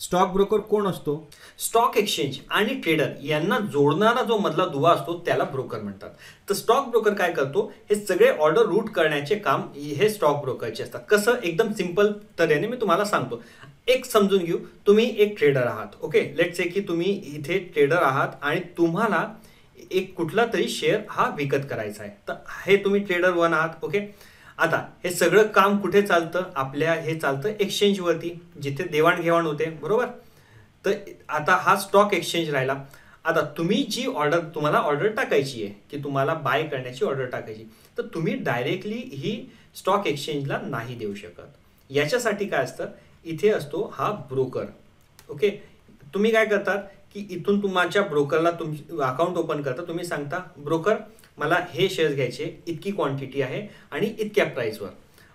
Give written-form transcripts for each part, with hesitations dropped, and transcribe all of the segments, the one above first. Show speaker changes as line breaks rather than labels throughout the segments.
Stock broker कोण असतो?
Stock exchange आणि ट्रेडर यांना जोडणारा जो मधला दुवा असतो त्याला ब्रोकर म्हणतात. तर स्टॉक ब्रोकर काय करतो, हे सगळे ऑर्डर रूट करण्याचे काम हे स्टॉक ब्रोकरचे असतात. कसं, एकदम सिंपल तऱ्हेने मी तुम्हाला सांगतो. एक समजून घेऊ, तुम्ही एक ट्रेडर आहात. ओके, लेट्स से की तुम्ही इथे ट्रेडर आहात आणि तुम्हाला एक कुठला तरी शेअर हा विकत करायचा आहे. तर हे तुम्ही ट्रेडर 1 आहात. ओके, आता हे सगळं काम कुठे चालतं, आपल्या हे चालतं एक्सचेंजवरती, जिथे देवाणघेवाण होते, बरोबर. तर आता हा स्टॉक एक्सचेंज राहिला. आता तुम्ही जी ऑर्डर, तुम्हाला ऑर्डर टाकायची आहे की तुम्हाला बाय करण्याची ऑर्डर टाकायची, तर तुम्ही डायरेक्टली ही स्टॉक एक्सचेंजला नाही देऊ शकत. याच्यासाठी काय असतं, इथे असतो हा ब्रोकर. ओके, तुम्ही काय करतात की इथून तुमच्या ब्रोकरला तुमची अकाउंट ओपन करता, तुम्ही सांगता ब्रोकर मला हे शेअर्स घ्यायचे, इतकी क्वांटिटी आहे आणि इतक्या प्राइसवर.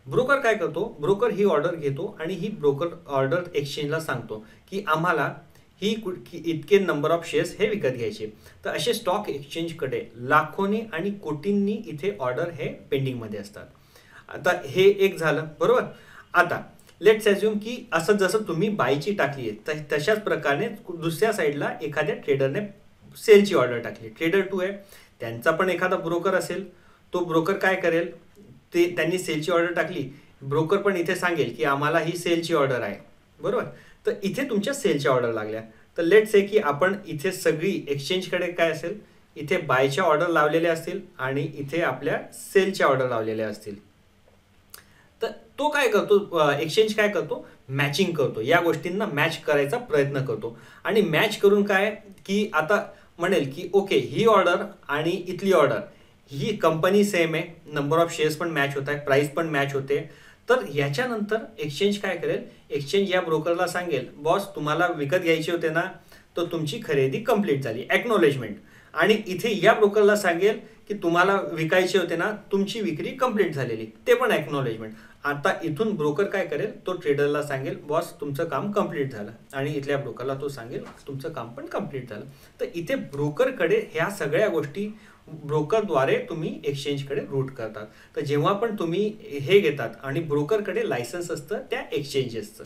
ब्रोकर काय करतो, ब्रोकर ही ऑर्डर घेतो आणि ही ब्रोकर ऑर्डर एक्सचेंजला सांगतो की आम्हाला ही इतके नंबर ऑफ शेअर्स हे विकत घ्यायचे. तर असे स्टॉक एक्सचेंजकडे लाखोनी आणि कोटींनी इथे ऑर्डर हे पेंडिंगमध्ये असतात. आता हे एक झालं, बरोबर. आता लेट्स अज्युम की असं जसं तुम्ही बायची टाकली आहे तशाच प्रकारे दुसऱ्या साईडला एखाद्या ट्रेडरने सेलची ऑर्डर टाकली. ट्रेडर 2 आहे, त्यांचा पण एखादा ब्रोकर असेल. तो ब्रोकर काय करेल, ते त्यांनी सेलची ऑर्डर टाकली, ब्रोकर पण इथे सांगेल की आम्हाला ही सेलची ऑर्डर आहे, बरोबर. तर इथे तुमच्या सेलच्या ऑर्डर लागल्या. तर लेट्स से की आपण इथे सगळी एक्सचेंजकडे काय असेल, इथे बायच्या ऑर्डर लावलेल्या असतील आणि इथे आपल्या सेलच्या ऑर्डर लावलेल्या असतील. तर तो काय करतो, एक्सचेंज काय करतो, मॅचिंग करतो, या गोष्टींना मॅच करायचा प्रयत्न करतो. आणि मॅच करून काय की आता म्हणेल की ओके, ही ऑर्डर आणि इथली ऑर्डर, ही कंपनी सेम आहे, नंबर ऑफ शेअर्स पण मॅच होत आहे, प्राइस पण मॅच होते. तर याच्यानंतर एक्सचेंज काय करेल, एक्सचेंज या ब्रोकरला सांगेल बॉस तुम्हाला विकत घ्यायचे होते ना, तर तुमची खरेदी कंप्लीट झाली, ॲक्नॉलेजमेंट. आणि इथे या ब्रोकरला सांगेल की तुम्हाला विकायचे होते ना, तुमची विक्री कंप्लीट झालेली, ते पण ॲक्नॉलेजमेंट. आता इथून ब्रोकर काय करेल, तो ट्रेडरला सांगेल बॉस तुमचं काम कंप्लीट झालं, आणि इथल्या ब्रोकरला तो सांगेल तुमचं काम पण कंप्लीट झालं. तर इथे ब्रोकरकडे ह्या सगळ्या गोष्टी ब्रोकरद्वारे तुम्ही एक्सचेंजकडे रूट करतात. तर जेव्हा पण तुम्ही हे घेतात आणि ब्रोकरकडे लायसन्स असतं त्या एक्सचेंजेसचं.